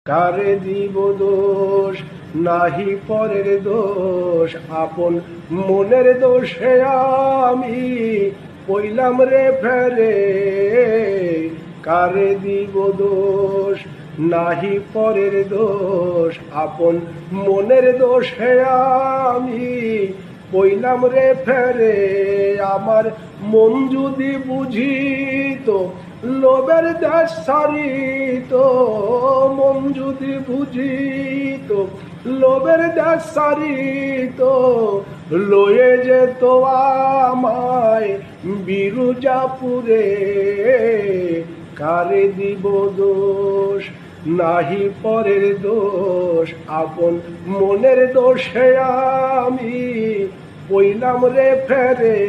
কারে দিব দোষ, নাহি পরের দোষ, আপন মনের দোষে আমি পইলাম রে ফেরে। কারে দিব দোষ, নাহি পরের দোষ, আপন মনের দোষে আমি পইলাম রে ফেরে। আমার মন যদি বুঝিত লোভের দেশ সারিত, মন যদি বুঝিত লোভের দেশ সারিত, লয়ে যেত আমায় বিরুজাপুরে। কারে দিব দোষ, নাহি পরের দোষ, আপন মনের দোষে আমি পইলাম রে ফেরে।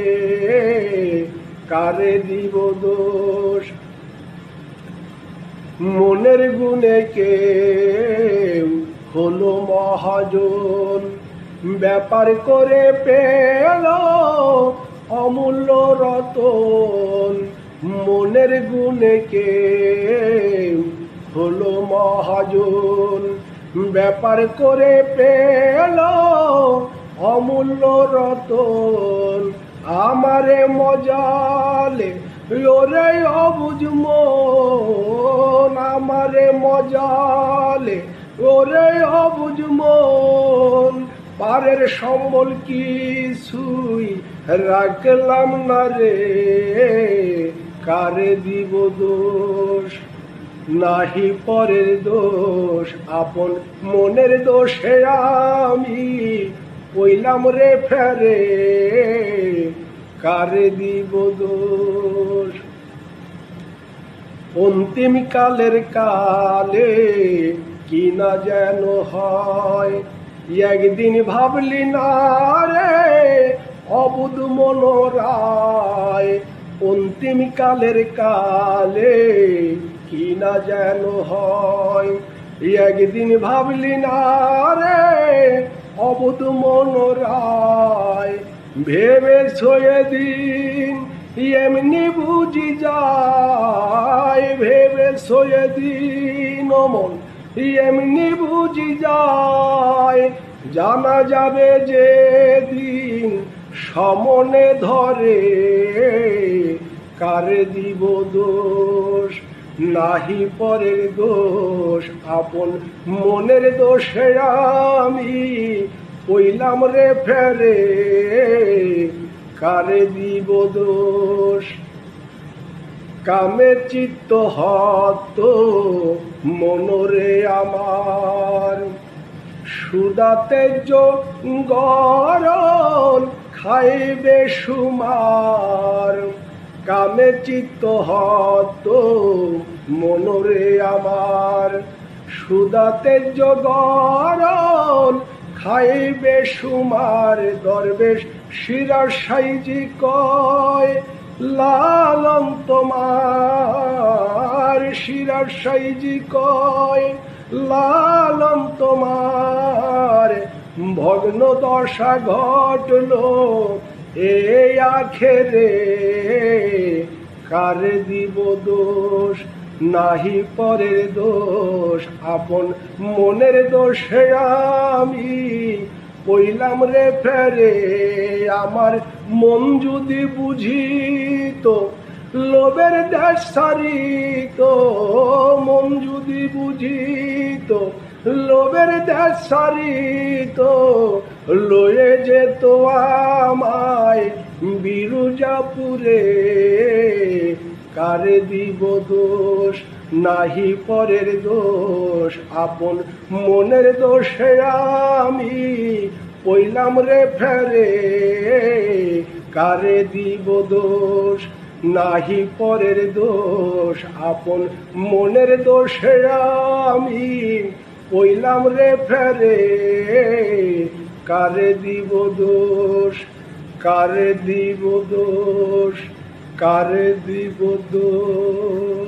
কারে দিব দোষ, মনের গুণে কেউ হলো মহাজন, ব্যাপার করে পেল অমূল্য রতন। মনের গুণে কেউ হলো মহাজন, ব্যাপার করে পেল অমূল্য রতন। আমারে মজালে ওরে অবুঝ মন, আমারে মজালে ওরে অবুঝ মন। পারের সম্বল কিছুই রাখলাম না রে। কারে দিব দোষ, নাহি পরের দোষ, আপন মনের দোষে আমি পইলাম রে ফেরে। কারে দিব দোষ, অন্তিম কালের কালে কি না যেন হয়, একদিন ভাবলি না রে অবুধ মনোরায়। অন্তিম কালের কালে কি না যেন হয়, একদিন ভাবলি না রে অবুধ মনোরায়। ভেবে দিন এমনি বুঝি যায়, ভেবে দিন মন এমনি বুঝি যায়। জানা যাবে যে দিন সমনে ধরে। কারে দিব দোষ, নাহি পরের দোষ, আপন মনের দোষে আমি পইলাম রে ফেরে। কারে দিব দোষ, কামে চিত্ত হত মনরে আমার, সুদাতে গরল খাইবে সুমার। কামে চিত্ত হত মনরে আমার, সুদাতে গরল খাইবে সুমার। দরবেশ শিরার সাইজি কয় লালন তোমার, শিরার সাইজি কয় লালন তোমার। ভগ্ন দশা ঘটল এই আখেরে। কারে দিব দোষ, নাহি পরের দোষ, আপন মনের দোষে আমি পইলাম রে ফেরে। আমার মন যদি বুঝিত লোভের দেশ সারিত, মন যদি বুঝিত লোভের দেশ সারিত, লয়ে যেত আমায় বিরুজাপুরে। কারে দিব দোষ, নাহি পরের দোষ, আপন মনের দোষে আমি পইলাম রে ফেরে। কারে দিব দোষ, নাহি পরের দোষ, আপন মনের দোষে আমি পইলাম রে ফেরে। কারে দিব দোষ, কারে দিব দোষ, কারে দিব দোষ।